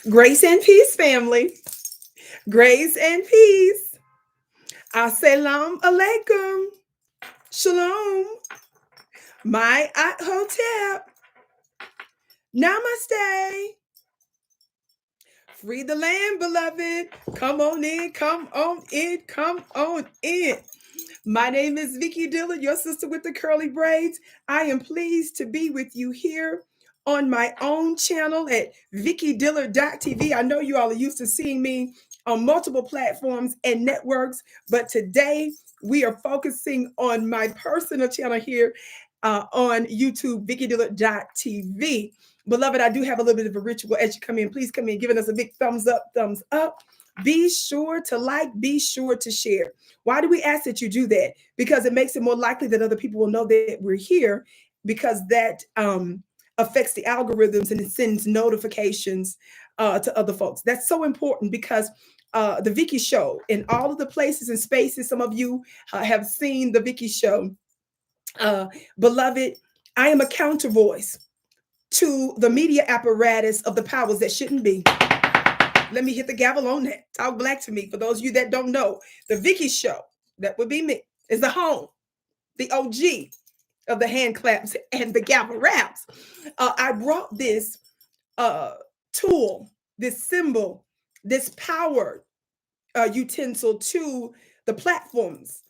Grace and peace, family. Grace and peace. Assalamu alaikum. Shalom. My hotep. Namaste. Free the land, beloved. Come on in, come on in, come on in. My name is Vicki Dillard, your sister with the curly braids. I am pleased to be with you here on my own channel at VickiDillard.tv. I know you all are used to seeing me on multiple platforms and networks, but today we are focusing on my personal channel here on YouTube, VickiDillard.tv. Beloved, I do have a little bit of a ritual as you come in. Please come in, giving us a big thumbs up, thumbs up. Be sure to like, be sure to share. Why do we ask that you do that? Because it makes it more likely that other people will know that we're here, because that affects the algorithms and it sends notifications to other folks. That's so important because the Vicki Show, in all of the places and spaces, some of you have seen the Vicki Show. Beloved, I am a counter voice to the media apparatus of the powers that shouldn't be. Let me hit the gavel on that. Talk black to me. For those of you that don't know, the Vicki Show, that would be me, is the home, the OG of the hand claps and the gavel raps. I brought this tool, this symbol, this power utensil to the platforms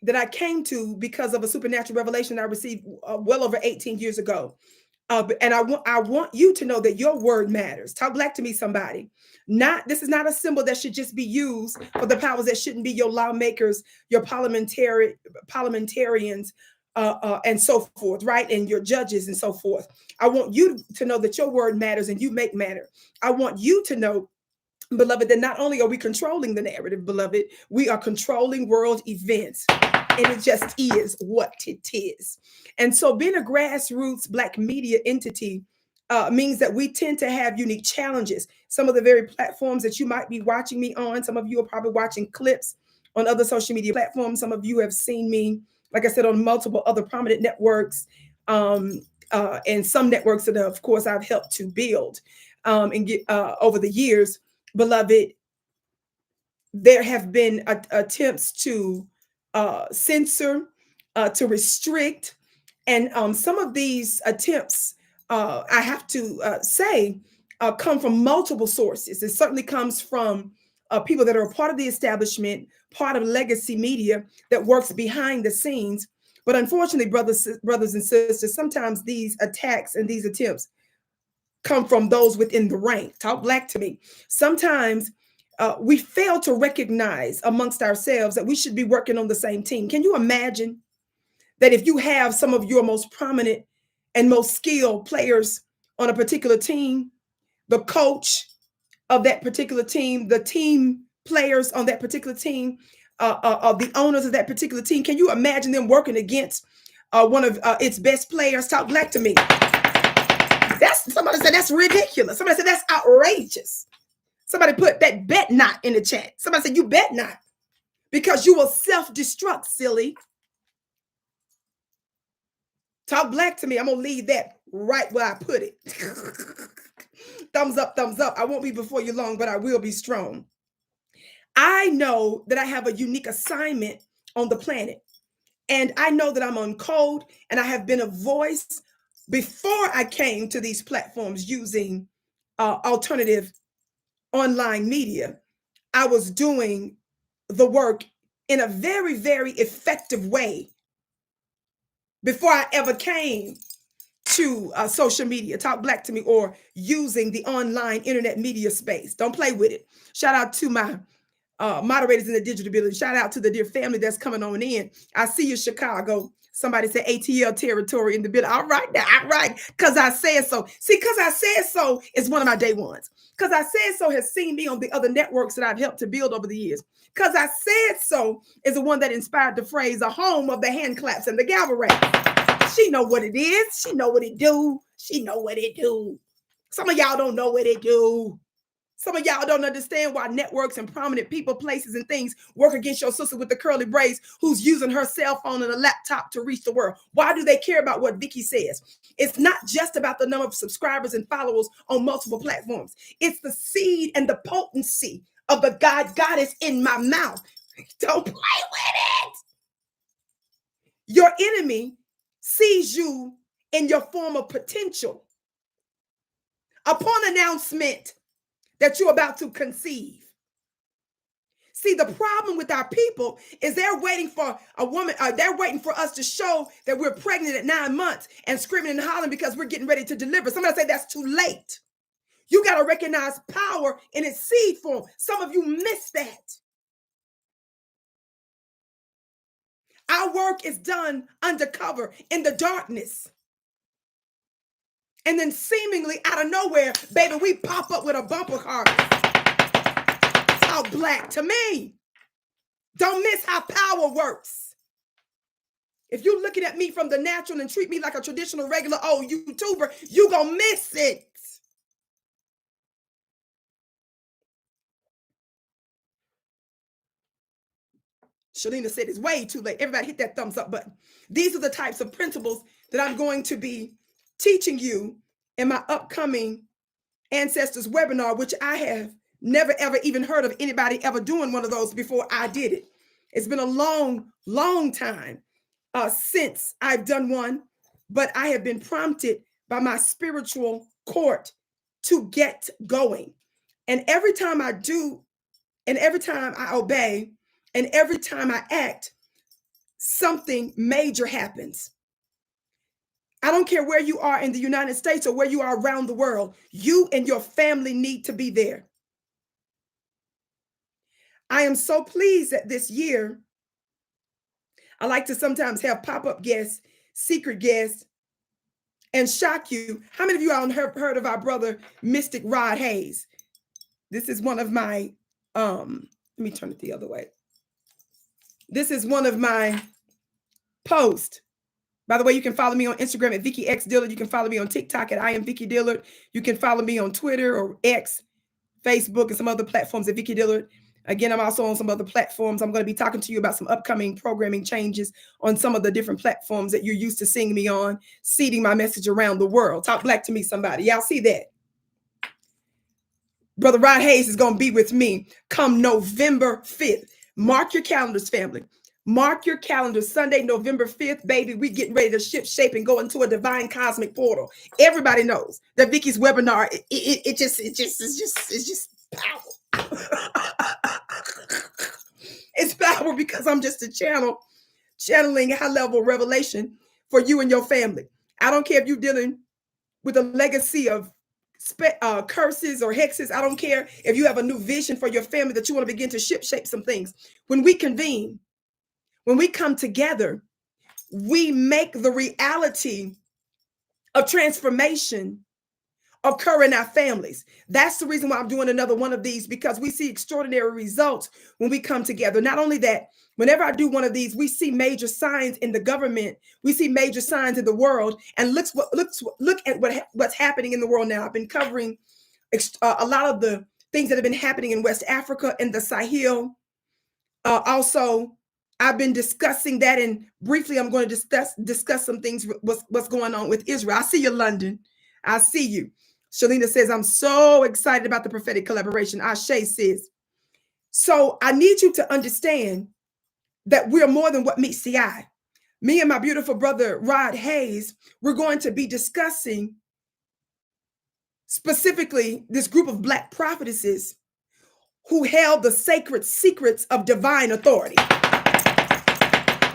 that I came to because of a supernatural revelation I received well over 18 years ago. And I want you to know that your word matters. Talk black to me, somebody. This is not a symbol that should just be used for the powers that shouldn't be, your lawmakers, your parliamentarians, and so forth, right? And your judges and so forth. I want you to know that your word matters and you make matter. I want you to know, beloved, that not only are we controlling the narrative, beloved, we are controlling world events. And it just is what it is. And so being a grassroots Black media entity means that we tend to have unique challenges. Some of the very platforms that you might be watching me on, some of you are probably watching clips on other social media platforms. Some of you have seen me, like I said, on multiple other prominent networks, and some networks that, of course, I've helped to build and get over the years. Beloved, there have been attempts to censor, to restrict. And some of these attempts, I have to say, come from multiple sources. It certainly comes from people that are a part of the establishment, part of legacy media that works behind the scenes. But unfortunately, brothers and sisters, sometimes these attacks and these attempts come from those within the rank. Talk black to me. Sometimes we fail to recognize amongst ourselves that we should be working on the same team. Can you imagine that if you have some of your most prominent and most skilled players on a particular team, the coach of that particular team, the team players on that particular team, the owners of that particular team, can you imagine them working against one of its best players? Talk black to me. Somebody said that's ridiculous. Somebody said that's outrageous. Somebody put that bet not in the chat. Somebody said you bet not, because you will self-destruct, silly. Talk black to me. I'm going to leave that right where I put it. Thumbs up, thumbs up. I won't be before you long, but I will be strong. I know that I have a unique assignment on the planet. And I know that I'm on code, and I have been a voice before I came to these platforms using alternative online media. I was doing the work in a very, very effective way before I ever came to social media. Talk black to me, or using the online internet media space. Don't play with it. Shout out to my moderators in the digital building. Shout out to the dear family that's coming on in. I see you, Chicago. Somebody said ATL territory in the building. All right now, all right. Because I said so. See, because I said so is one of my day ones. Because I said so has seen me on the other networks that I've helped to build over the years. Because I said so is the one that inspired the phrase, the home of the hand claps and the gavel raps. She know what it is. She know what it do. She know what it do. Some of y'all don't know what it do. Some of y'all don't understand why networks and prominent people, places, and things work against your sister with the curly braids who's using her cell phone and a laptop to reach the world. Why do they care about what Vicki says? It's not just about the number of subscribers and followers on multiple platforms. It's the seed and the potency of the God is in my mouth. Don't play with it. Your enemy sees you in your form of potential. Upon announcement that you're about to conceive. See, the problem with our people is they're waiting for a woman, they're waiting for us to show that we're pregnant at 9 months and screaming and hollering because we're getting ready to deliver. Somebody say that's too late. You got to recognize power in its seed form. Some of you miss that. Our work is done undercover in the darkness. And then seemingly out of nowhere, baby, we pop up with a bumper car. How black to me. Don't miss how power works. If you're looking at me from the natural and treat me like a traditional regular old YouTuber, you gonna miss it. Shalina said it's way too late. Everybody hit that thumbs up button. These are the types of principles that I'm going to be teaching you in my upcoming Ancestors webinar, which I have never, ever even heard of anybody ever doing one of those before I did it. It's been a long, long time since I've done one, but I have been prompted by my spiritual court to get going. And every time I do, and every time I obey, and every time I act, something major happens. I don't care where you are in the United States or where you are around the world. You and your family need to be there. I am so pleased that this year, I like to sometimes have pop-up guests, secret guests, and shock you. How many of you all have heard of our brother, Mystic Rod Hayes? This is one of my, let me turn it the other way. This is one of my posts. By the way, you can follow me on Instagram at Vicki X Dillard. You can follow me on TikTok at I am Vicki Dillard. You can follow me on Twitter or X, Facebook, and some other platforms at Vicki Dillard. Again, I'm also on some other platforms. I'm going to be talking to you about some upcoming programming changes on some of the different platforms that you're used to seeing me on, seeding my message around the world. Talk black to me, somebody. Y'all see that? Brother Rod Hayes is going to be with me come November 5th. Mark your calendars, family. Mark your calendar. Sunday, November 5th, baby. We getting ready to ship shape and go into a divine cosmic portal. Everybody knows that Vicki's webinar, it's just power. It's power because I'm just a channeling high-level revelation for you and your family. I don't care if you're dealing with a legacy of curses or hexes. I don't care if you have a new vision for your family that you want to begin to ship shape some things. When we convene, when we come together, we make the reality of transformation occur in our families. That's the reason why I'm doing another one of these, because we see extraordinary results when we come together. Not only that, whenever I do one of these, we see major signs in the government. We see major signs in the world. And look at what's happening in the world now. I've been covering a lot of the things that have been happening in West Africa and the Sahel. Also, I've been discussing that, and briefly, I'm going to discuss some things, what's going on with Israel. I see you, London. I see you. Shalina says, I'm so excited about the prophetic collaboration. Ashe says, so I need you to understand that we're more than what meets the eye. Me and my beautiful brother, Rod Hayes, we're going to be discussing specifically this group of Black prophetesses who held the sacred secrets of divine authority.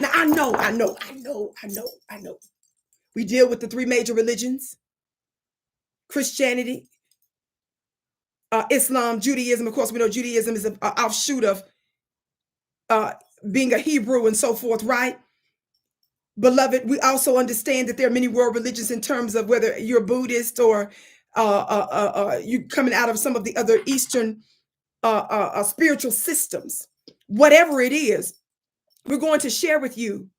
Now, I know. We deal with the three major religions: Christianity, Islam, Judaism. Of course, we know Judaism is an offshoot of being a Hebrew and so forth, right? Beloved, we also understand that there are many world religions in terms of whether you're Buddhist or you coming out of some of the other Eastern spiritual systems. Whatever it is, we're going to share with you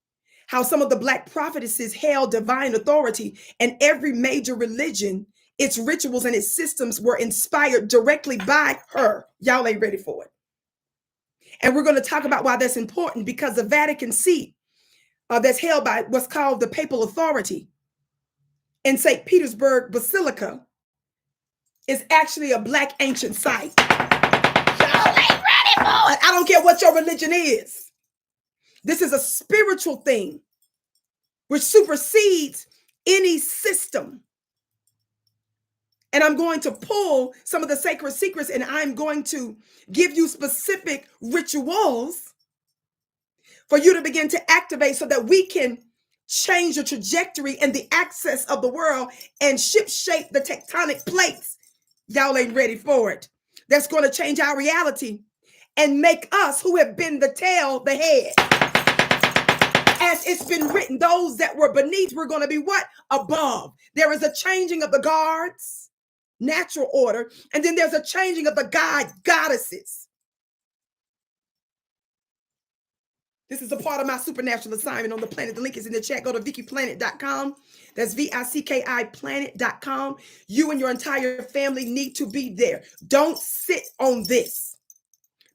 how some of the Black prophetesses held divine authority, and every major religion its rituals and its systems were inspired directly by her. Y'all ain't ready for it. And we're going to talk about why that's important, because the Vatican seat that's held by what's called the Papal Authority in St. Petersburg Basilica is actually a Black ancient site. Y'all ain't ready for it. I don't care what your religion is. This is a spiritual thing which supersedes any system. And I'm going to pull some of the sacred secrets, and I'm going to give you specific rituals for you to begin to activate so that we can change the trajectory and the access of the world and shape the tectonic plates. Y'all ain't ready for it. That's going to change our reality and make us, who have been the tail, the head. As it's been written, those that were beneath were going to be what? Above. There is a changing of the guards, natural order, and then there's a changing of the goddesses. This is a part of my supernatural assignment on the planet. The link is in the chat. Go to VickiPlanet.com. That's VICKI planet.com. You and your entire family need to be there. Don't sit on this,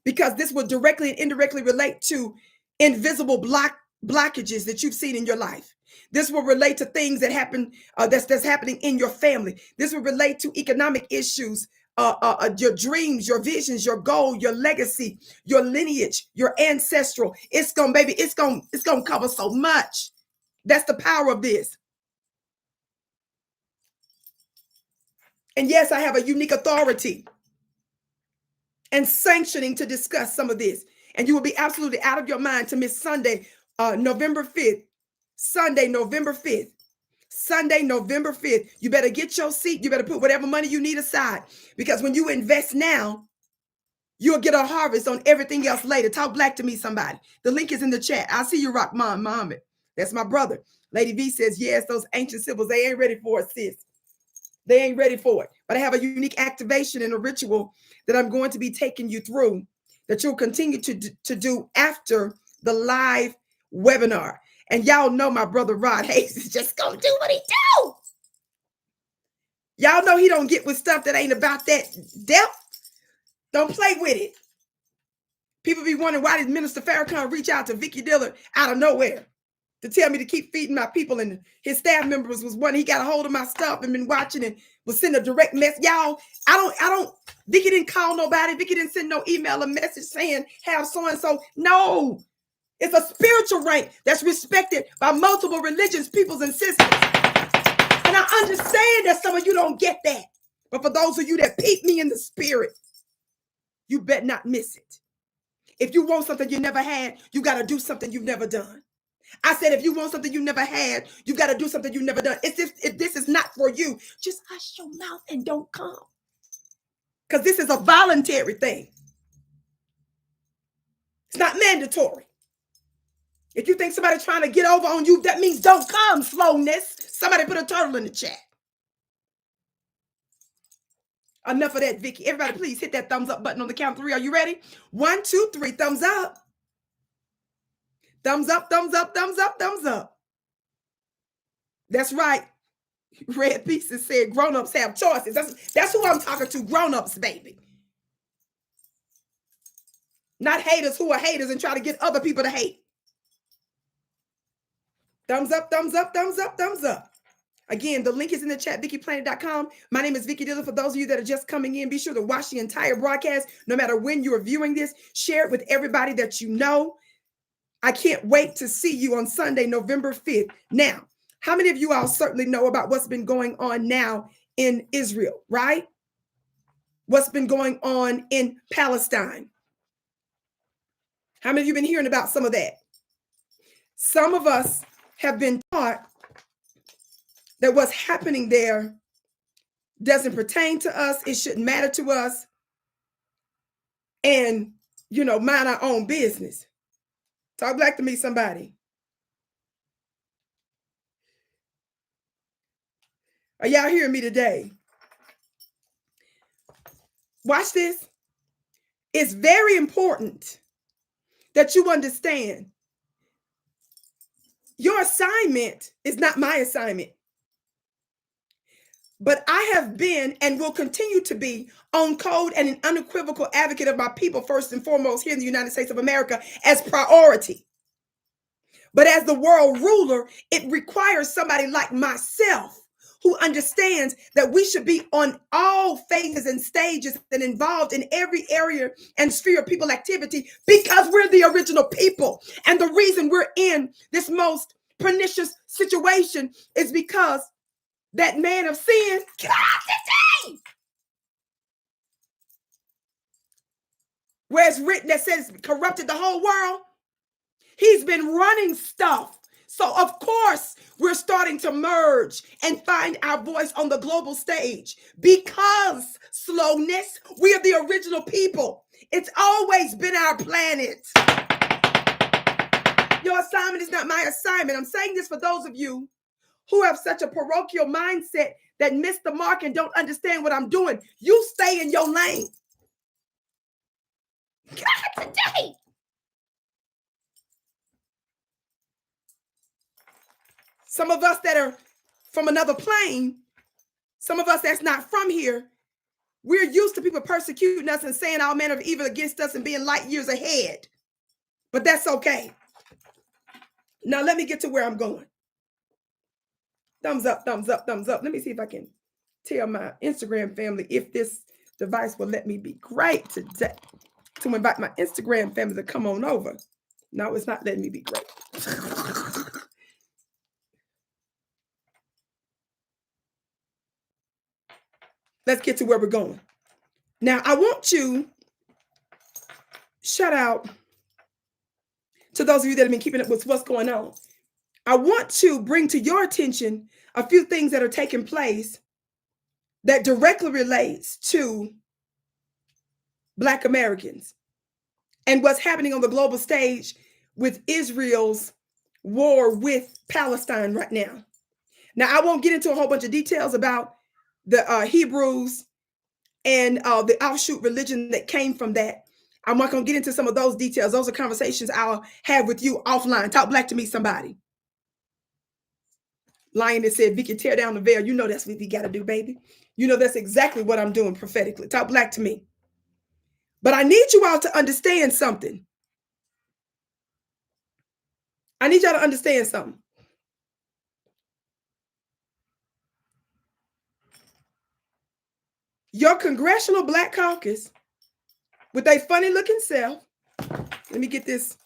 because this will directly and indirectly relate to invisible blockages that you've seen in your life. This will relate to things that happen that's happening in your family. This will relate to economic issues, your dreams, your visions, your goal, your legacy, your lineage, your ancestral. It's gonna cover so much. That's the power of this. And yes, I have a unique authority and sanctioning to discuss some of this. And you will be absolutely out of your mind to miss Sunday, November 5th. Sunday, November 5th. Sunday, November 5th. You better get your seat. You better put whatever money you need aside, because when you invest now, you'll get a harvest on everything else later. Talk black to me, somebody. The link is in the chat. I see you, Rahman Muhammad. That's my brother. Lady V says, yes, those ancient symbols, they ain't ready for it, sis. They ain't ready for it. But I have a unique activation and a ritual that I'm going to be taking you through that you'll continue to do after the live webinar. And y'all know my brother Rod Hayes is just going to do what he do. Y'all know he don't get with stuff that ain't about that depth. Don't play with it. People be wondering, why did Minister Farrakhan reach out to Vicki Dillard out of nowhere to tell me to keep feeding my people? And his staff members was one. He got a hold of my stuff and been watching and was sending a direct message. Y'all, Vicki didn't call nobody. Vicki didn't send no email or message saying have so-and-so. No. It's a spiritual rank that's respected by multiple religions, peoples, and systems. And I understand that some of you don't get that. But for those of you that peep me in the spirit, you better not miss it. If you want something you never had, you got to do something you've never done. I said, if you want something you never had, you got to do something you've never done. If this is not for you, just hush your mouth and don't come. Because this is a voluntary thing. It's not mandatory. If you think somebody's trying to get over on you, that means don't come, slowness. Somebody put a turtle in the chat. Enough of that, Vicki. Everybody, please hit that thumbs up button on the count of 3. Are you ready? 1, 2, 3. Thumbs up. Thumbs up, thumbs up, thumbs up, thumbs up. That's right. Red Pieces said grown-ups have choices. That's who I'm talking to, grown-ups, baby. Not haters who are haters and try to get other people to hate. Thumbs up, thumbs up, thumbs up, thumbs up. Again, the link is in the chat, VickiPlanet.com. My name is Vicki Dillard. For those of you that are just coming in, be sure to watch the entire broadcast. No matter when you are viewing this, share it with everybody that you know. I can't wait to see you on Sunday, November 5th. Now, how many of you all certainly know about what's been going on now in Israel, right? What's been going on in Palestine? How many of you been hearing about some of that? Some of us have been taught that what's happening there doesn't pertain to us. It shouldn't matter to us. And, mind our own business. Talk black to me, somebody. Are y'all hearing me today? Watch this. It's very important that you understand your assignment is not my assignment. But I have been and will continue to be on code and an unequivocal advocate of my people, first and foremost, here in the United States of America, as priority. But as the world ruler, it requires somebody like myself who understands that we should be on all phases and stages and involved in every area and sphere of people activity, because we're the original people. And the reason we're in this most pernicious situation is because that man of sin, where it's written that says corrupted the whole world, he's been running stuff. So of course we're starting to merge and find our voice on the global stage, because slowness, we are the original people. It's always been our planet. Your assignment is not my assignment. I'm saying this for those of you who have such a parochial mindset that miss the mark and don't understand what I'm doing. You stay in your lane. God, today. Some of us that are from another plane, some of us that's not from here, we're used to people persecuting us and saying all manner of evil against us and being light years ahead. But that's okay. Now let me get to where I'm going. Thumbs up, thumbs up, thumbs up. Let me see if I can tell my Instagram family if this device will let me be great today, to invite my Instagram family to come on over. No, it's not letting me be great. Let's get to where we're going. Now, I want to shout out to those of you that have been keeping up with what's going on. I want to bring to your attention a few things that are taking place that directly relates to Black Americans and what's happening on the global stage with Israel's war with Palestine right now. Now, I won't get into a whole bunch of details about the Hebrews and the offshoot religion that came from that. I'm not going to get into some of those details. Those are conversations I'll have with you offline. Talk black to me, somebody. Lioness said, Vicki, tear down the veil. You know that's what we got to do, baby. You know that's exactly what I'm doing prophetically. Talk black to me. But I need you all to understand something. I need y'all to understand something. Your Congressional Black Caucus, with a funny looking self, let me get this.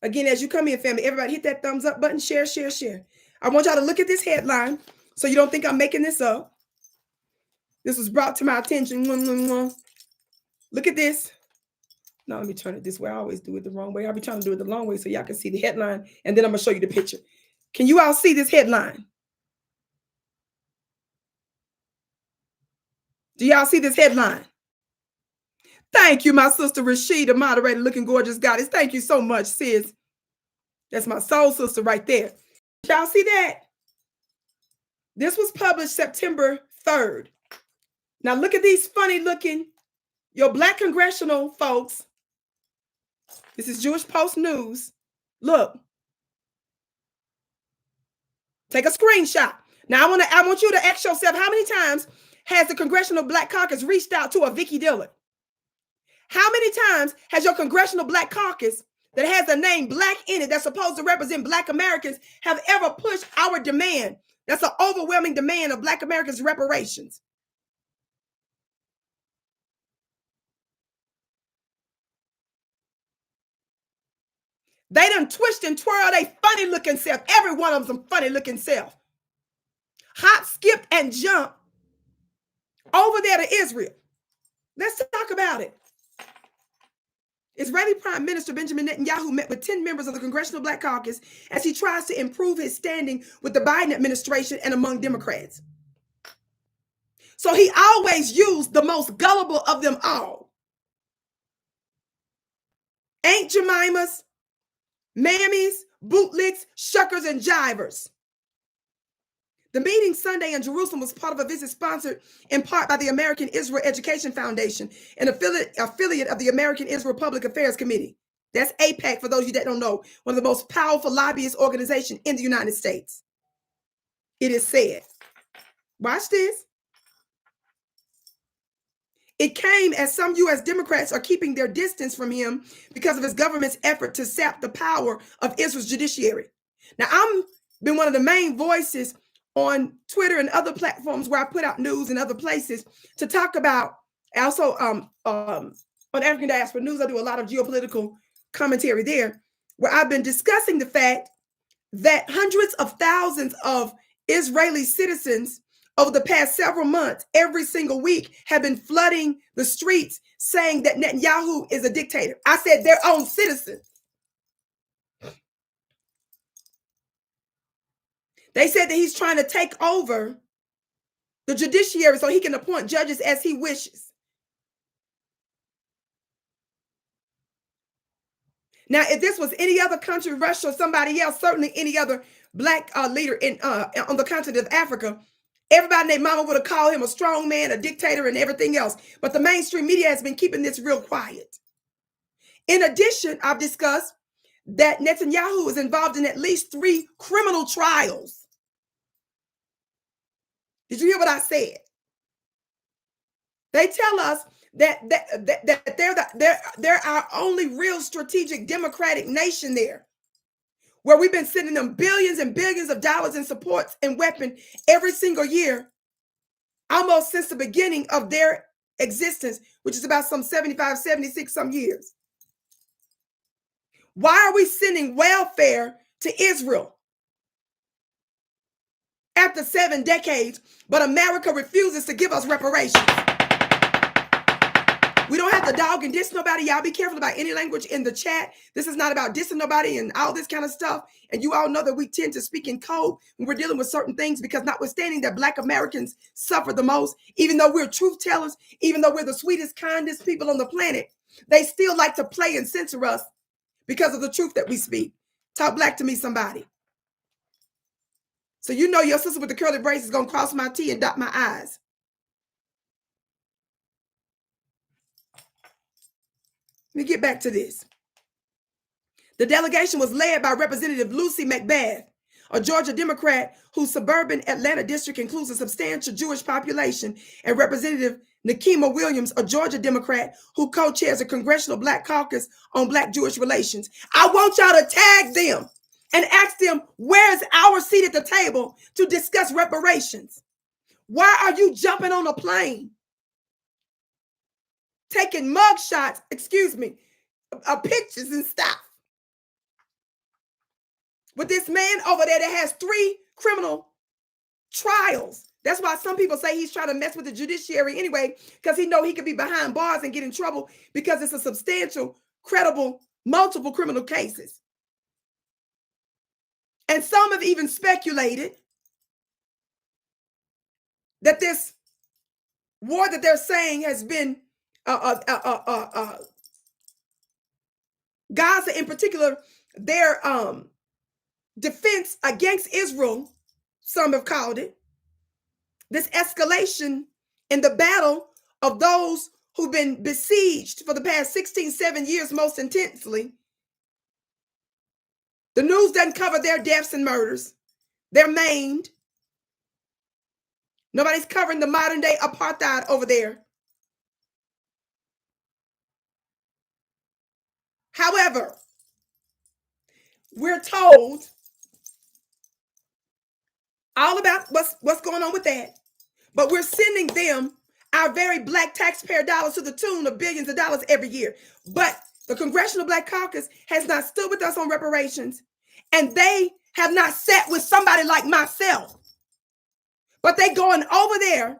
Again, as you come in, family, everybody hit that thumbs up button, share, share, share. I want y'all to look at this headline so you don't think I'm making this up. This was brought to my attention. Look at this. Now let me turn it this way. I always do it the wrong way. I'll be trying to do it the long way so y'all can see the headline, and then I'm going to show you the picture. Can you all see this headline? Do y'all see this headline? Thank you, my sister Rashida, moderator, looking gorgeous goddess. Thank you so much, sis. That's my soul sister right there. Y'all see that? This was published September 3rd. Now look at these funny looking, your Black congressional folks. This is Jewish Post News. Look. Take a screenshot. Now I want you to ask yourself, how many times has the Congressional Black Caucus reached out to a Vicki Dillard? How many times has your Congressional Black Caucus that has the name Black in it, that's supposed to represent Black Americans, have ever pushed our demand? That's an overwhelming demand of Black Americans' reparations. They done twist and twirl they funny looking self. Every one of them funny looking self. Hop, skip, and jump over there to Israel. Let's talk about it. Israeli Prime Minister Benjamin Netanyahu met with 10 members of the Congressional Black Caucus as he tries to improve his standing with the Biden administration and among Democrats. So he always used the most gullible of them all. Aunt Jemimas, mammies, bootlicks, shuckers, and jivers. The meeting Sunday in Jerusalem was part of a visit sponsored in part by the American Israel Education Foundation, an affiliate of the American Israel Public Affairs Committee. That's AIPAC, for those of you that don't know, one of the most powerful lobbyist organizations in the United States. It is said. Watch this. It came as some U.S. Democrats are keeping their distance from him because of his government's effort to sap the power of Israel's judiciary. Now, I've been one of the main voices on Twitter and other platforms where I put out news in other places to talk about, also on African Diaspora News, I do a lot of geopolitical commentary there, where I've been discussing the fact that hundreds of thousands of Israeli citizens over the past several months, every single week, have been flooding the streets saying that Netanyahu is a dictator. I said their own citizens. They said that he's trying to take over the judiciary so he can appoint judges as he wishes. Now, if this was any other country, Russia or somebody else, certainly any other black leader in on the continent of Africa, everybody and their mama would have called him a strong man, a dictator, and everything else. But the mainstream media has been keeping this real quiet. In addition, I've discussed that Netanyahu is involved in at least 3 criminal trials. Did you hear what I said? They tell us that they're our only real strategic democratic nation there, where we've been sending them billions and billions of dollars in supports and weapons every single year, almost since the beginning of their existence, which is about some 75, 76 some years. Why are we sending welfare to Israel after 7 decades, but America refuses to give us reparations? We don't have to dog and diss nobody. Y'all be careful about any language in the chat. This is not about dissing nobody and all this kind of stuff. And you all know that we tend to speak in code when we're dealing with certain things, because notwithstanding that Black Americans suffer the most, even though we're truth tellers, even though we're the sweetest, kindest people on the planet, they still like to play and censor us because of the truth that we speak. Talk black to me, somebody. So you know your sister with the curly braids is going to cross my T and dot my I's. Let me get back to this. The delegation was led by Representative Lucy McBath, a Georgia Democrat whose suburban Atlanta district includes a substantial Jewish population, and Representative Nikema Williams, a Georgia Democrat who co-chairs the Congressional Black Caucus on Black-Jewish relations. I want y'all to tag them and ask them, where's our seat at the table to discuss reparations? Why are you jumping on a plane, taking mug shots, pictures and stuff with this man over there that has 3 criminal trials? That's why some people say he's trying to mess with the judiciary anyway, because he know he could be behind bars and get in trouble because it's a substantial, credible, multiple criminal cases. And some have even speculated that this war that they're saying has been Gaza in particular, their defense against Israel, some have called it, this escalation in the battle of those who've been besieged for the past 7 years most intensely. The news doesn't cover their deaths and murders. They're maimed. Nobody's covering the modern day apartheid over there. However, we're told all about what's going on with that, but we're sending them our very Black taxpayer dollars to the tune of billions of dollars every year. But the Congressional Black Caucus has not stood with us on reparations, and they have not sat with somebody like myself. But they going over there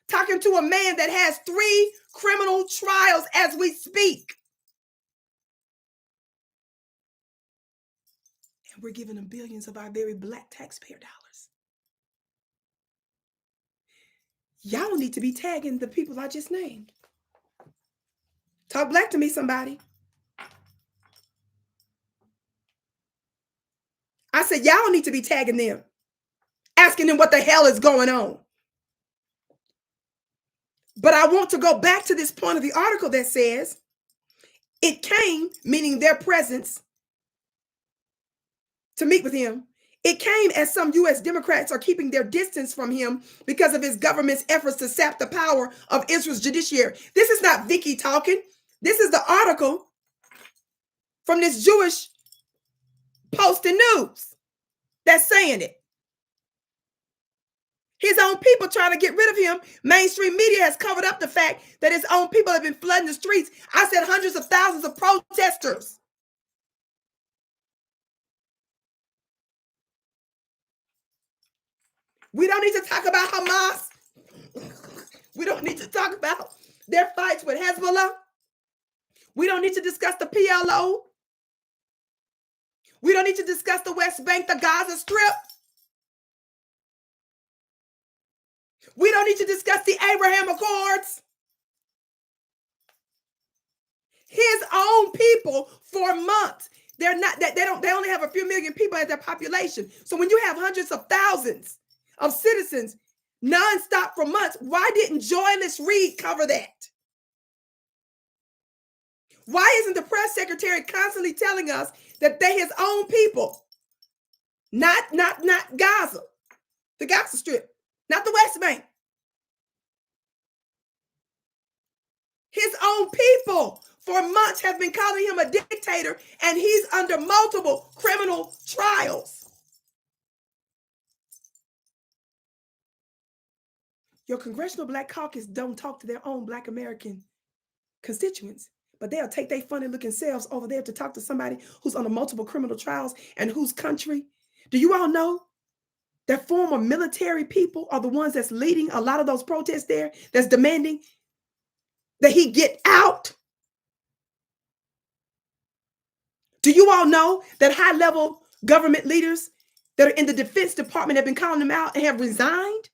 talking to a man that has 3 criminal trials as we speak. And we're giving them billions of our very Black taxpayer dollars. Y'all need to be tagging the people I just named. Talk black to me, somebody. I said, y'all need to be tagging them, asking them what the hell is going on. But I want to go back to this point of the article that says it came, meaning their presence to meet with him. It came as some U.S. Democrats are keeping their distance from him because of his government's efforts to sap the power of Israel's judiciary. This is not Vicki talking. This is the article from this Jewish Post and News that's saying it. His own people trying to get rid of him. Mainstream media has covered up the fact that his own people have been flooding the streets. I said hundreds of thousands of protesters. We don't need to talk about Hamas. We don't need to talk about their fights with Hezbollah. We don't need to discuss the PLO. We don't need to discuss the West Bank, the Gaza Strip. We don't need to discuss the Abraham Accords. His own people for months. They only have a few million people as their population. So when you have hundreds of thousands of citizens nonstop for months, why didn't Joyless Reed cover that? Why isn't the press secretary constantly telling us that they his own people, not Gaza, the Gaza Strip, not the West Bank, his own people for months have been calling him a dictator, and he's under multiple criminal trials. Your Congressional Black Caucus don't talk to their own Black American constituents, but they'll take their funny looking selves over there to talk to somebody who's under multiple criminal trials and whose country. Do you all know that former military people are the ones that's leading a lot of those protests there, that's demanding that he get out? Do you all know that high-level government leaders that are in the Defense Department have been calling them out and have resigned?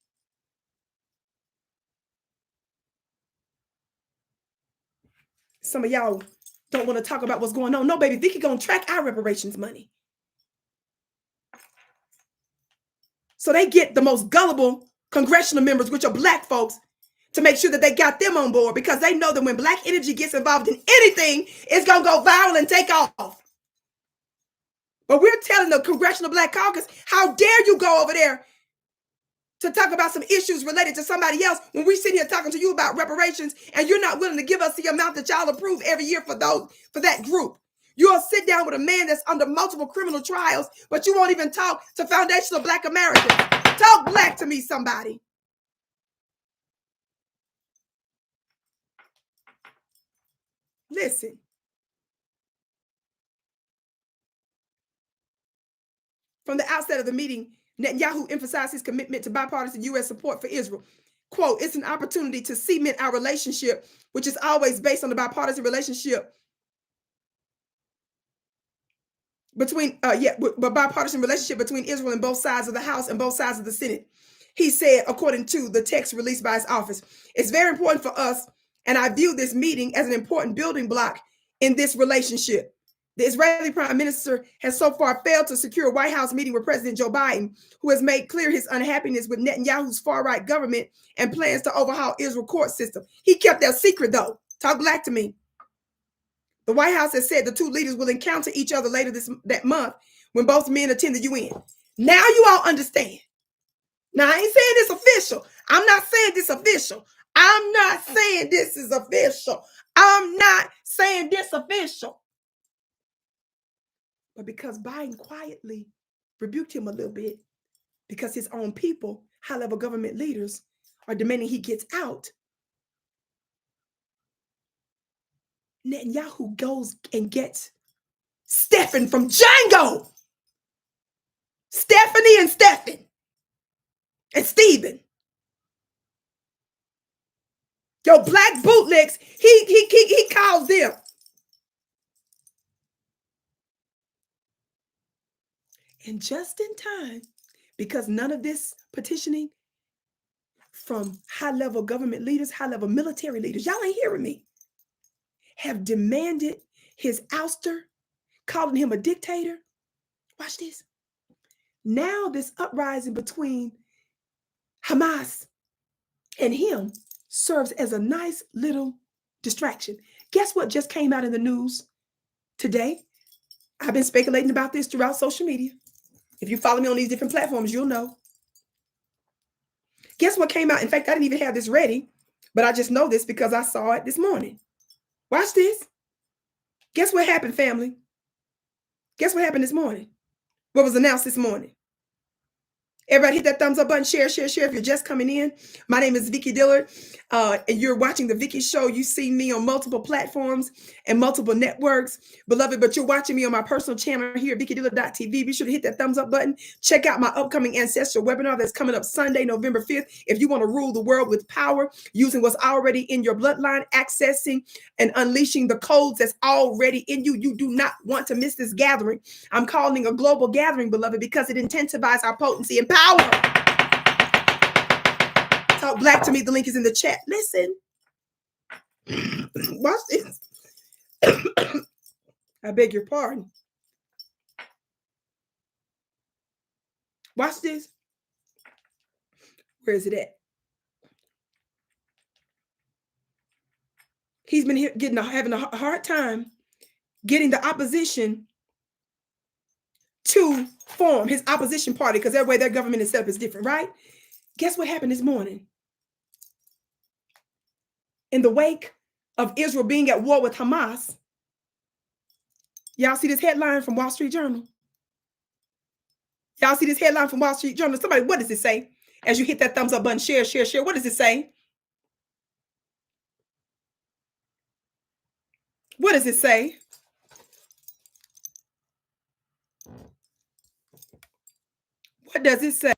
Some of y'all don't want to talk about what's going on. No, baby, Vicki gonna track our reparations money. So they get the most gullible congressional members, which are Black folks, to make sure that they got them on board, because they know that when Black energy gets involved in anything, it's gonna go viral and take off. But we're telling the Congressional Black Caucus, how dare you go over there to talk about some issues related to somebody else when we sit here talking to you about reparations, and you're not willing to give us the amount that y'all approve every year for that group. You'll sit down with a man that's under multiple criminal trials, but you won't even talk to foundational Black Americans. Talk Black to me, somebody. Listen. From the outset of the meeting, Netanyahu emphasized his commitment to bipartisan U.S. support for Israel. Quote, "It's an opportunity to cement our relationship, which is always based on the bipartisan relationship between Israel and both sides of the House and both sides of the Senate," he said, according to the text released by his office. "It's very important for us, and I view this meeting as an important building block in this relationship. The Israeli prime minister has so far failed to secure a White House meeting with President Joe Biden, who has made clear his unhappiness with Netanyahu's far-right government and plans to overhaul Israel's court system." He kept that secret, though. Talk Black to me. The White House has said the two leaders will encounter each other later that month when both men attend the UN. Now you all understand. Now, I ain't saying this official. I'm not saying this official. I'm not saying this is official. I'm not saying this official. But because Biden quietly rebuked him a little bit, because his own people, high-level government leaders, are demanding he gets out, Netanyahu goes and gets Stephen from Django. Stephanie and Stephen. And Stephen. Yo, Black bootlegs, he calls them. And just in time, because none of this petitioning from high-level government leaders, high-level military leaders, y'all ain't hearing me, have demanded his ouster, calling him a dictator. Watch this. Now this uprising between Hamas and him serves as a nice little distraction. Guess what just came out in the news today? I've been speculating about this throughout social media. If you follow me on these different platforms, you'll know. Guess what came out? In fact, I didn't even have this ready, but I just know this because I saw it this morning. Watch this. Guess what happened, family? Guess what happened this morning? What was announced this morning? Everybody hit that thumbs up button, share, share, share. If you're just coming in, my name is Vicki Dillard, and you're watching the Vicki Show. You see me on multiple platforms and multiple networks, beloved, but you're watching me on my personal channel here, VickiDillard.tv. Be sure to hit that thumbs up button. Check out my upcoming ancestral webinar that's coming up Sunday, November 5th. If you want to rule the world with power, using what's already in your bloodline, accessing and unleashing the codes that's already in you, you do not want to miss this gathering. I'm calling a global gathering, beloved, because it intensifies our potency and power. Talk black to me. The link is in the chat. Listen. Watch this. I beg your pardon. Watch this. Where is it at? He's been having a hard time getting the opposition to form his opposition party, because that way their government itself is different, right? Guess what happened this morning? In the wake of Israel being at war with Hamas, y'all see this headline from Wall Street Journal? Y'all see this headline from Wall Street Journal? Somebody, what does it say? As you hit that thumbs up button, share, share, share. What does it say? What does it say? What does it say?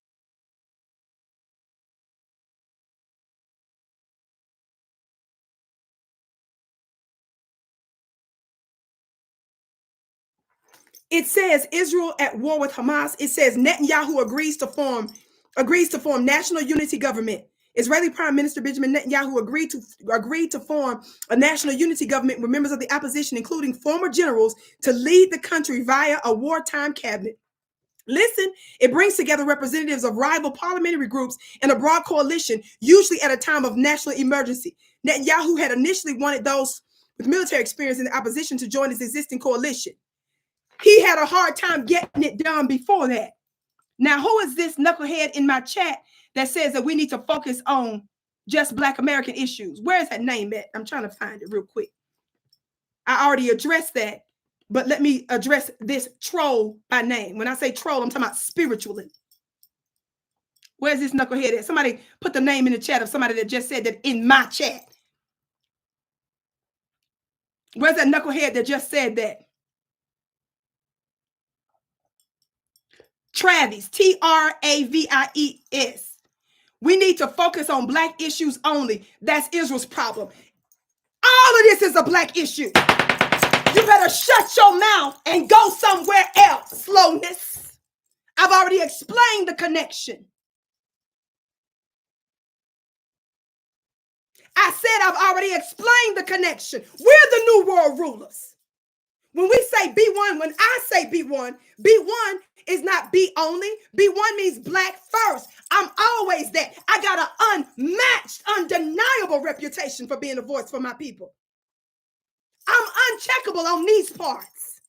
It says Israel at war with Hamas. It says Netanyahu agrees to form national unity government. Israeli Prime Minister Benjamin Netanyahu agreed to form a national unity government with members of the opposition, including former generals, to lead the country via a wartime cabinet. Listen, it brings together representatives of rival parliamentary groups in a broad coalition, usually at a time of national emergency. Netanyahu had initially wanted those with military experience in the opposition to join his existing coalition. He had a hard time getting it done before that. Now, who is this knucklehead in my chat that says that we need to focus on just Black American issues? Where is that name at? I'm trying to find it real quick. I already addressed that, but let me address this troll by name. When I say troll, I'm talking about spiritually. Where's this knucklehead at? Somebody put the name in the chat of somebody that just said that in my chat. Where's that knucklehead that just said that? Travis, Travies. We need to focus on Black issues only. That's Israel's problem. All of this is a Black issue. You better shut your mouth and go somewhere else, slowness. I've already explained the connection. I said I've already explained the connection. We're the new world rulers. When we say B1, when I say B1 is not B only. B1 means Black first. I'm always that. I got an unmatched, undeniable reputation for being a voice for my people. I'm uncheckable on these parts.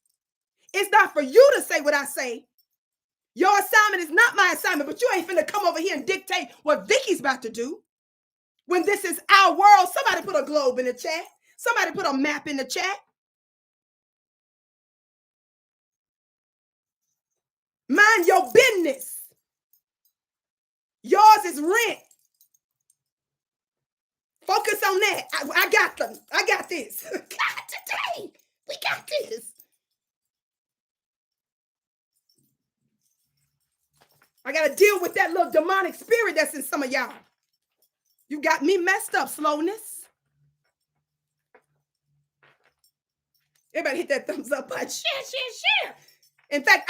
It's not for you to say what I say. Your assignment is not my assignment, but you ain't finna come over here and dictate what Vicki's about to do. When this is our world, somebody put a globe in the chat. Somebody put a map in the chat. Mind your business. Yours is rent. Focus on that. I got them. I got this. God, today, we got this. I got to deal with that little demonic spirit that's in some of y'all. You got me messed up, slowness. Everybody hit that thumbs up button. Share, share, share. In fact,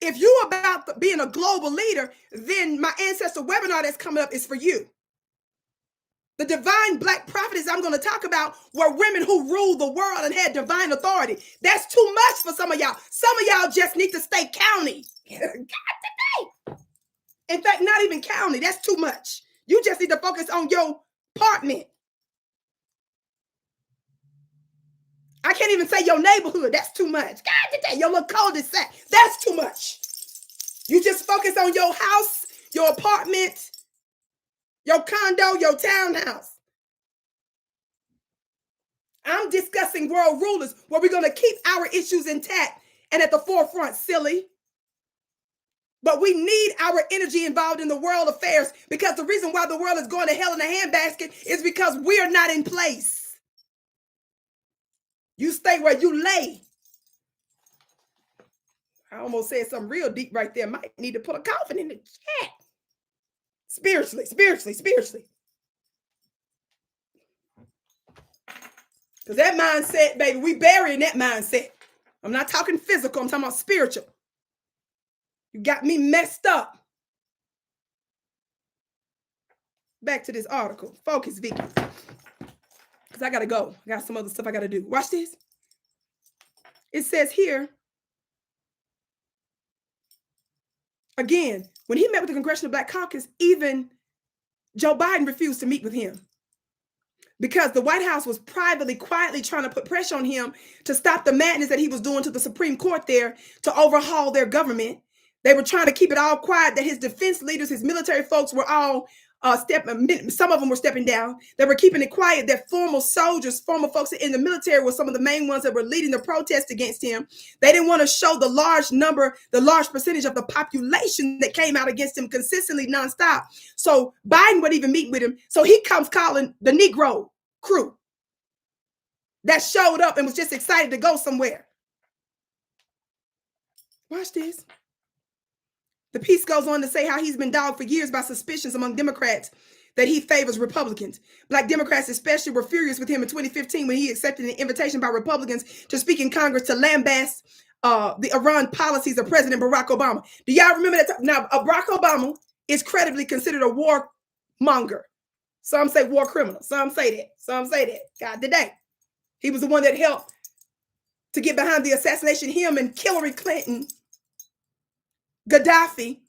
if you about being a global leader, then my ancestral webinar that's coming up is for you. The divine Black prophetess I'm going to talk about were women who ruled the world and had divine authority. That's too much for some of y'all. Some of y'all just need to stay county. God today. In fact, not even county. That's too much. You just need to focus on your apartment. I can't even say your neighborhood. That's too much. God today, your little cul-de-sac. That's too much. You just focus on your house, your apartment, your condo, your townhouse. I'm discussing world rulers where we're going to keep our issues intact and at the forefront, silly. But we need our energy involved in the world affairs, because the reason why the world is going to hell in a handbasket is because we are not in place. You stay where you lay. I almost said something real deep right there. Might need to put a coffin in the chat. Spiritually. Because that mindset, baby, we burying that mindset. I'm not talking physical. I'm talking about spiritual. You got me messed up. Back to this article. Focus, Vicki. Because I got to go. I got some other stuff I got to do. Watch this. It says here, again, when he met with the Congressional Black Caucus, even Joe Biden refused to meet with him, because the White House was privately, quietly trying to put pressure on him to stop the madness that he was doing to the Supreme Court there to overhaul their government. They were trying to keep it all quiet, that his defense leaders, his military folks were all some of them were stepping down. They were keeping it quiet. That former soldiers, former folks in the military were some of the main ones that were leading the protest against him. They didn't want to show the large percentage of the population that came out against him consistently, nonstop. So Biden wouldn't even meet with him. So he comes calling the Negro crew that showed up and was just excited to go somewhere. Watch this. The piece goes on to say how he's been dogged for years by suspicions among Democrats that he favors Republicans. Black Democrats especially were furious with him in 2015 when he accepted an invitation by Republicans to speak in Congress to lambast the Iran policies of President Barack Obama. Do y'all remember that? Now, Barack Obama is credibly considered a warmonger. Some say war criminal. Some say that. God today. He was the one that helped to get behind the assassination, him and Hillary Clinton, Gaddafi,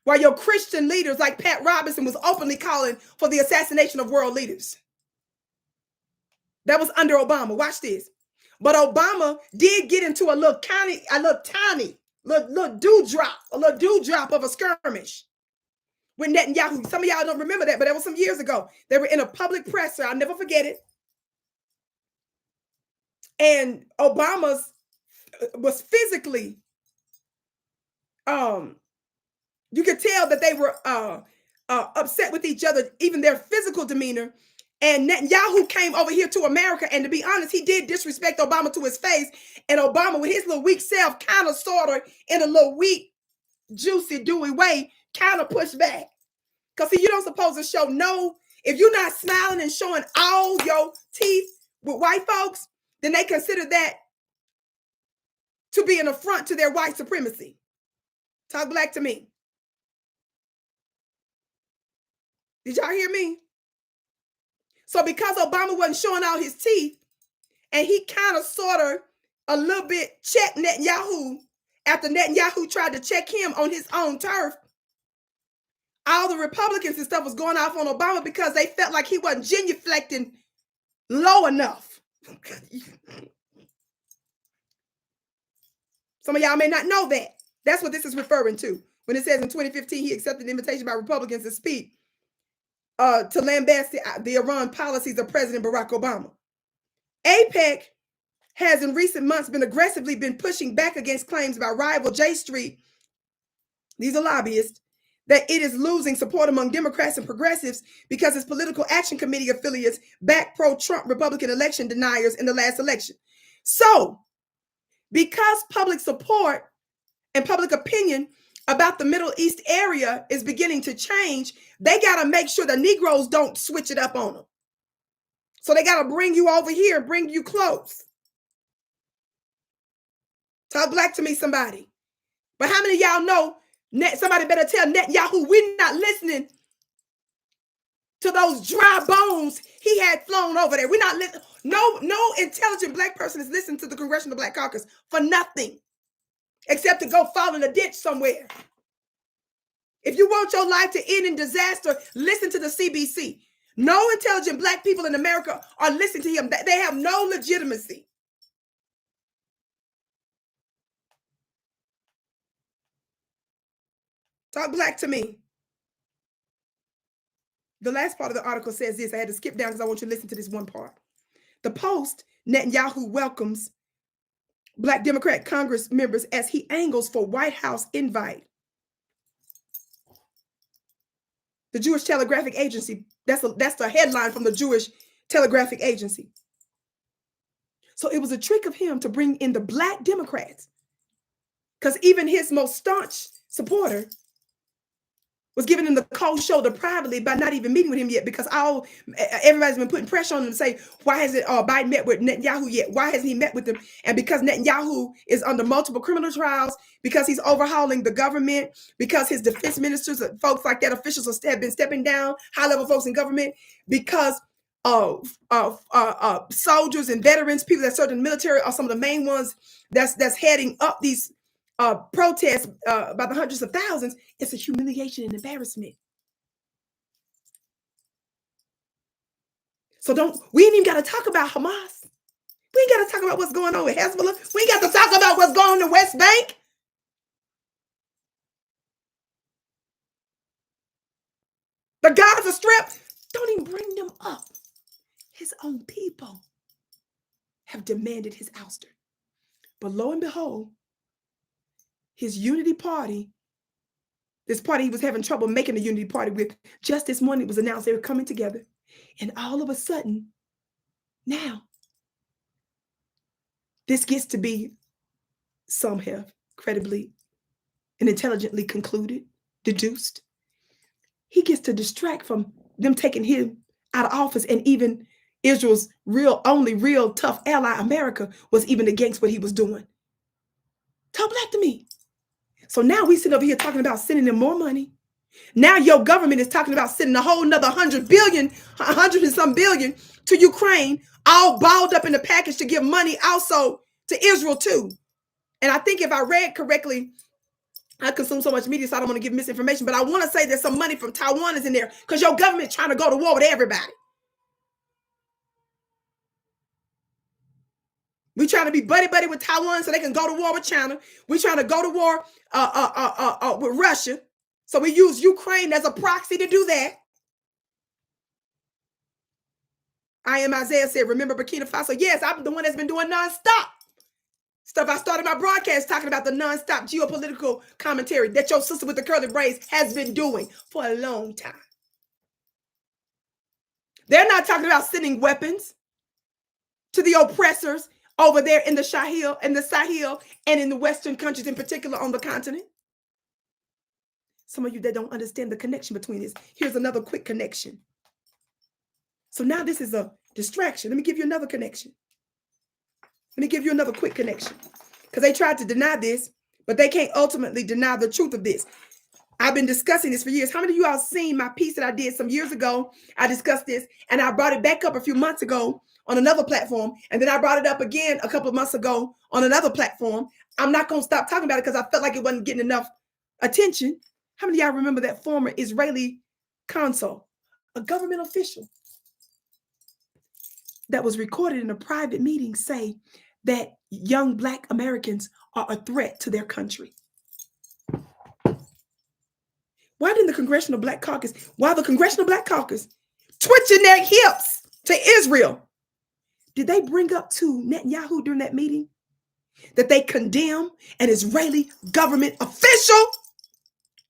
while your Christian leaders like Pat Robertson was openly calling for the assassination of world leaders. That was under Obama. Watch this. But Obama did get into a little tiny dewdrop of a skirmish with Netanyahu. Some of y'all don't remember that, but that was some years ago. They were in a public presser. I'll never forget it. And Obama was physically, you could tell that they were upset with each other, even their physical demeanor. And Netanyahu came over here to America, and to be honest, he did disrespect Obama to his face. And Obama, with his little weak self, kind of, sort of, in a little weak, juicy, dewy way, kind of pushed back. Because see, you don't supposed to show if you're not smiling and showing all your teeth with white folks, then they consider that to be an affront to their white supremacy. Talk black to me. Did y'all hear me? So because Obama wasn't showing all his teeth, and he kind of, sort of, a little bit checked Netanyahu after Netanyahu tried to check him on his own turf, all the Republicans and stuff was going off on Obama because they felt like he wasn't genuflecting low enough. Some of y'all may not know that. That's what this is referring to. When it says in 2015, he accepted an invitation by Republicans to speak to lambast the Iran policies of President Barack Obama. AIPAC has in recent months been pushing back against claims by rival J Street, these are lobbyists, that it is losing support among Democrats and progressives because its political action committee affiliates backed pro-Trump Republican election deniers in the last election. So, because public support and public opinion about the Middle East area is beginning to change, they got to make sure the Negroes don't switch it up on them. So they got to bring you over here, bring you close. Talk black to me, somebody. But how many of y'all know, somebody better tell Netanyahu, we're not listening to those dry bones he had flown over there. We're not listening. No intelligent black person is listening to the Congressional Black Caucus for nothing except to go fall in a ditch somewhere. If you want your life to end in disaster, listen to the CBC. No intelligent black people in America are listening to him. They have no legitimacy. Talk black to me. The last part of the article says this. I had to skip down because I want you to listen to this one part. The Post, Netanyahu welcomes Black Democrat Congress members as he angles for White House invite. The Jewish Telegraphic Agency, that's the headline from the Jewish Telegraphic Agency. So it was a trick of him to bring in the Black Democrats, because even his most staunch supporter was giving him the cold shoulder privately by not even meeting with him yet, because everybody's been putting pressure on him to say, why hasn't Biden met with Netanyahu yet? Why hasn't he met with him? And because Netanyahu is under multiple criminal trials, because he's overhauling the government, because his defense ministers, folks like that, officials have been stepping down, high-level folks in government, because soldiers and veterans, people that served in the military are some of the main ones that's heading up these protests by the hundreds of thousands. It's a humiliation and embarrassment. So we ain't even got to talk about Hamas. We ain't got to talk about what's going on with Hezbollah. We ain't got to talk about what's going on in the West Bank. The Gaza Strip, don't even bring them up. His own people have demanded his ouster. But lo and behold, his unity party, this party he was having trouble making a unity party with, just this morning it was announced they were coming together. And all of a sudden, now, this gets to be, some have credibly and intelligently concluded, deduced. He gets to distract from them taking him out of office, and even Israel's only real tough ally, America, was even against what he was doing. Talk black to me. So now we sit over here talking about sending them more money. Now your government is talking about sending a whole nother 100 and some billion to Ukraine, all balled up in the package to give money also to Israel too. And I think if I read correctly, I consume so much media, so I don't want to give misinformation, but I want to say there's some money from Taiwan is in there, because your government trying to go to war with everybody. We trying to be buddy-buddy with Taiwan so they can go to war with China. We trying to go to war with Russia. So we use Ukraine as a proxy to do that. I am Isaiah said, remember Burkina Faso? Yes, I'm the one that's been doing nonstop stuff. I started my broadcast talking about the nonstop geopolitical commentary that your sister with the curly braids has been doing for a long time. They're not talking about sending weapons to the oppressors over there in the Sahel, and in the Western countries in particular on the continent. Some of you that don't understand the connection between this. Here's another quick connection. So now this is a distraction. Let me give you another connection. Let me give you another quick connection. Because they tried to deny this, but they can't ultimately deny the truth of this. I've been discussing this for years. How many of you all seen my piece that I did some years ago? I discussed this, and I brought it back up a few months ago on another platform, and then I brought it up again a couple of months ago on another platform. I'm not going to stop talking about it because I felt like it wasn't getting enough attention. How many of y'all remember that former Israeli consul, a government official that was recorded in a private meeting, say that young Black Americans are a threat to their country? Why didn't the Congressional Black Caucus, while the Congressional Black Caucus twitching their hips to Israel, did they bring up to Netanyahu during that meeting that they condemn an Israeli government official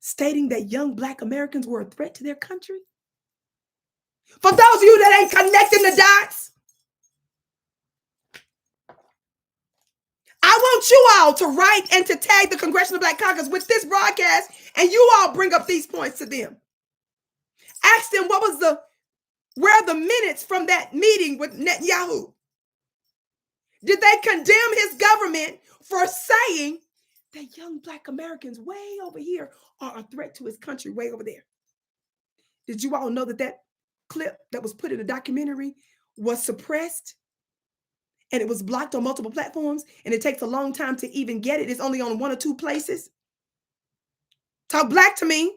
stating that young Black Americans were a threat to their country? For those of you that ain't connecting the dots, I want you all to write and to tag the Congressional Black Caucus with this broadcast, and you all bring up these points to them. Ask them where are the minutes from that meeting with Netanyahu? Did they condemn his government for saying that young Black Americans way over here are a threat to his country way over there? Did you all know that clip that was put in a documentary was suppressed and it was blocked on multiple platforms, and it takes a long time to even get it? It's only on 1 or 2 places. Talk black to me.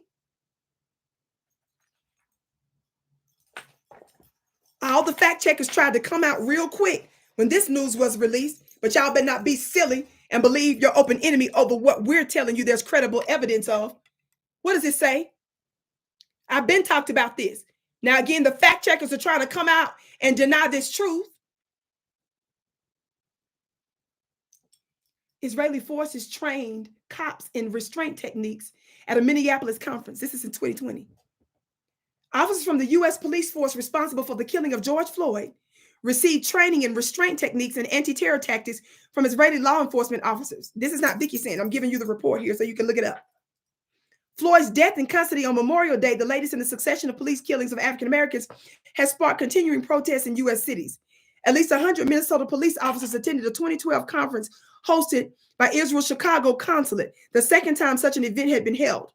All the fact checkers tried to come out real quick when this news was released, but y'all better not be silly and believe your open enemy over what we're telling you there's credible evidence of. What does it say? I've been talked about this. Now, again, the fact checkers are trying to come out and deny this truth. Israeli forces trained cops in restraint techniques at a Minneapolis conference. This is in 2020. Officers from the U.S. police force responsible for the killing of George Floyd received training in restraint techniques and anti-terror tactics from Israeli law enforcement officers. This is not Vicki saying. I'm giving you the report here so you can look it up. Floyd's death in custody on Memorial Day, the latest in the succession of police killings of African Americans, has sparked continuing protests in U.S. cities. At least 100 Minnesota police officers attended a 2012 conference hosted by Israel's Chicago consulate, the second time such an event had been held.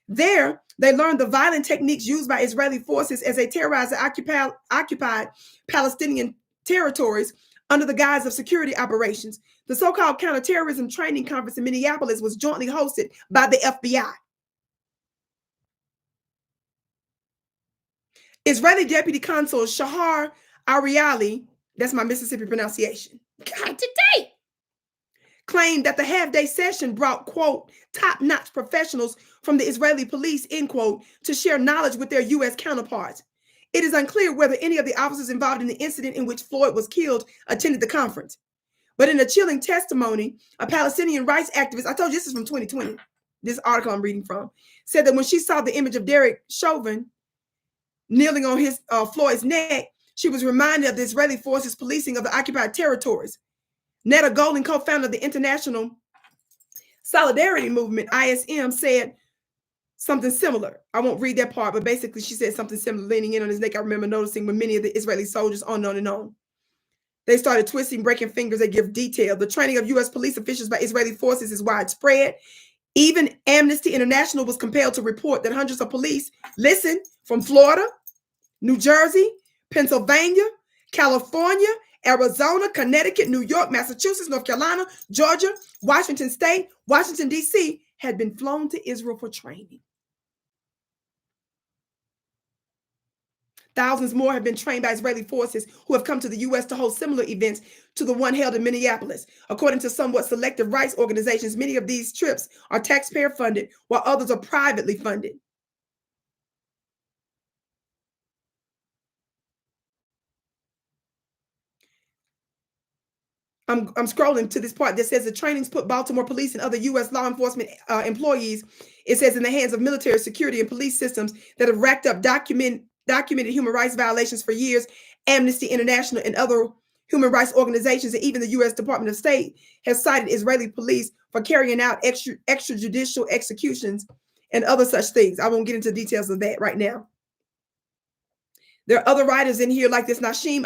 There, they learned the violent techniques used by Israeli forces as they terrorized the occupied Palestinian territories under the guise of security operations. The so-called counterterrorism training conference in Minneapolis was jointly hosted by the FBI. Israeli Deputy Consul Shahar Ariali, that's my Mississippi pronunciation, God, today, claimed that the half-day session brought, quote, top-notch professionals from the Israeli police, end quote, to share knowledge with their U.S. counterparts. It is unclear whether any of the officers involved in the incident in which Floyd was killed attended the conference. But in a chilling testimony, a Palestinian rights activist, I told you this is from 2020, this article I'm reading from, said that when she saw the image of Derek Chauvin kneeling on his Floyd's neck, she was reminded of the Israeli forces policing of the occupied territories. Netta Golden, co-founder of the International Solidarity Movement, ISM, said something similar. I won't read that part, but basically she said something similar, leaning in on his neck. I remember noticing when many of the Israeli soldiers, on and on. They started twisting, breaking fingers. They give detail. The training of U.S. police officials by Israeli forces is widespread. Even Amnesty International was compelled to report that hundreds of police, listen, from Florida, New Jersey, Pennsylvania, California, Arizona, Connecticut, New York, Massachusetts, North Carolina, Georgia, Washington State, Washington, D.C. had been flown to Israel for training. Thousands more have been trained by Israeli forces who have come to the U.S. to hold similar events to the one held in Minneapolis. According to somewhat selective rights organizations, many of these trips are taxpayer funded, while others are privately funded. I'm scrolling to this part that says the trainings put Baltimore police and other U.S. law enforcement employees, it says, in the hands of military security and police systems that have racked up documented human rights violations for years. Amnesty International and other human rights organizations, and even the U.S. Department of State, has cited Israeli police for carrying out extrajudicial executions and other such things. I won't get into details of that right now. There are other writers in here like this Nashim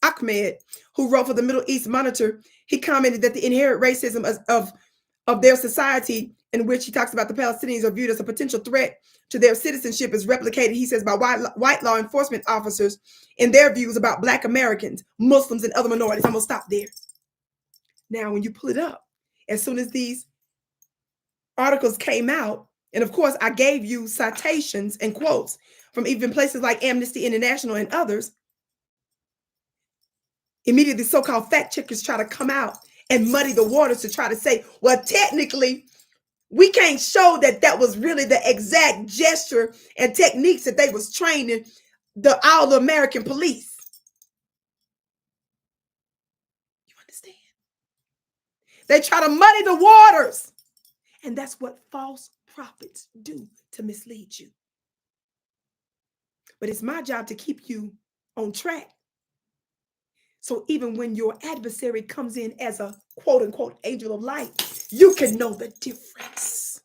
Ahmed, who wrote for the Middle East Monitor. He commented that the inherent racism of their society, in which he talks about the Palestinians are viewed as a potential threat to their citizenship, is replicated, he says, by white law enforcement officers in their views about Black Americans, Muslims, and other minorities. I'm going to stop there. Now, when you pull it up, as soon as these articles came out, and of course, I gave you citations and quotes from even places like Amnesty International and others, immediately so-called fact checkers try to come out and muddy the waters to try to say, well, technically, we can't show that that was really the exact gesture and techniques that they was training the all-American police. You understand? They try to muddy the waters. And that's what false prophets do, to mislead you. But it's my job to keep you on track. So even when your adversary comes in as a quote unquote angel of light, you can know the difference.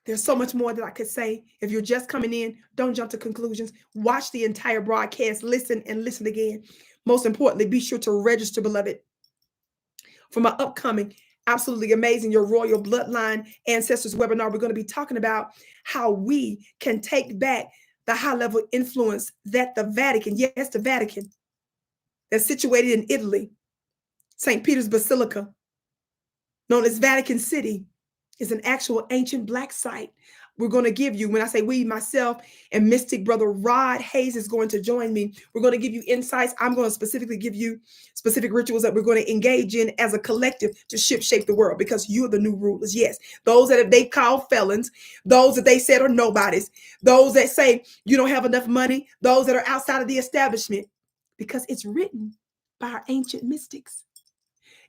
There's so much more that I could say. If you're just coming in, don't jump to conclusions. Watch the entire broadcast, listen and listen again. Most importantly, be sure to register, beloved, for my upcoming absolutely amazing Your Royal Bloodline Ancestors webinar. We're going to be talking about how we can take back the high-level influence that the Vatican, yes, the Vatican, that's situated in Italy, St. Peter's Basilica, known as Vatican City, is an actual ancient Black site we're going to give you, when I say we, myself and Mystic Brother Rod Hayes is going to join me. We're going to give you insights. I'm going to specifically give you specific rituals that we're going to engage in as a collective to shape the world, because you're the new rulers. Yes, those that they call felons, those that they said are nobodies, those that say you don't have enough money, those that are outside of the establishment, because it's written by our ancient mystics.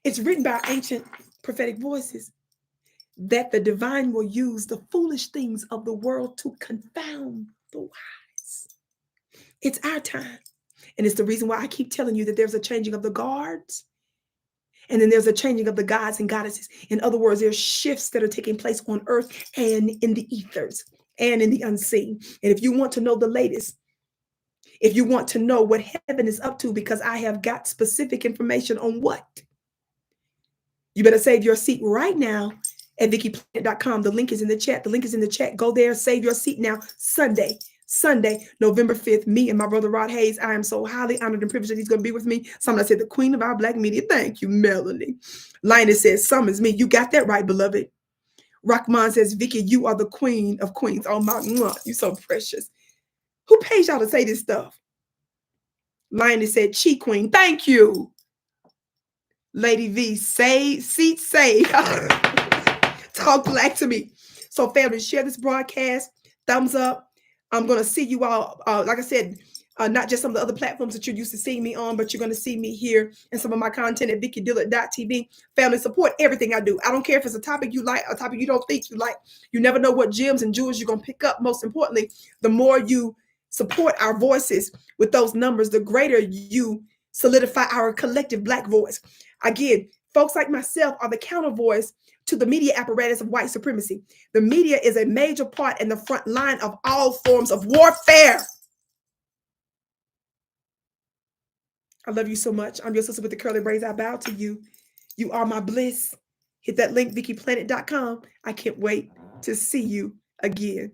It's written by our ancient prophetic voices that the divine will use the foolish things of the world to confound the wise. It's our time. And it's the reason why I keep telling you that there's a changing of the guards. And then there's a changing of the gods and goddesses. In other words, there's shifts that are taking place on earth and in the ethers and in the unseen. And if you want to know the latest, if you want to know what heaven is up to, because I have got specific information on what, you better save your seat right now at VickiPlanet.com. The link is in the chat. The link is in the chat. Go there, save your seat now. Sunday, November 5th, me and my brother Rod Hayes. I am so highly honored and privileged that he's going to be with me. Somebody said the queen of our black media. Thank you, Melanie. Linus says, summons me. You got that right, beloved. Rockman says, Vicki, you are the queen of queens. Oh, my, you so precious. Who pays y'all to say this stuff? Linus said, Chi Queen. Thank you. Lady V, seat save. Talk black to me. So family, share this broadcast. Thumbs up. I'm going to see you all, like I said, not just some of the other platforms that you're used to seeing me on, but you're going to see me here and some of my content at VickiDillard.tv. Family, support everything I do. I don't care if it's a topic you like, a topic you don't think you like. You never know what gems and jewels you're going to pick up. Most importantly, the more you support our voices with those numbers, the greater you solidify our collective black voice. Again, folks like myself are the counter voice to the media apparatus of white supremacy. The media is a major part in the front line of all forms of warfare. I love you so much. I'm your sister with the curly braids. I bow to you. You are my bliss. Hit that link, VickiPlanet.com. I can't wait to see you again.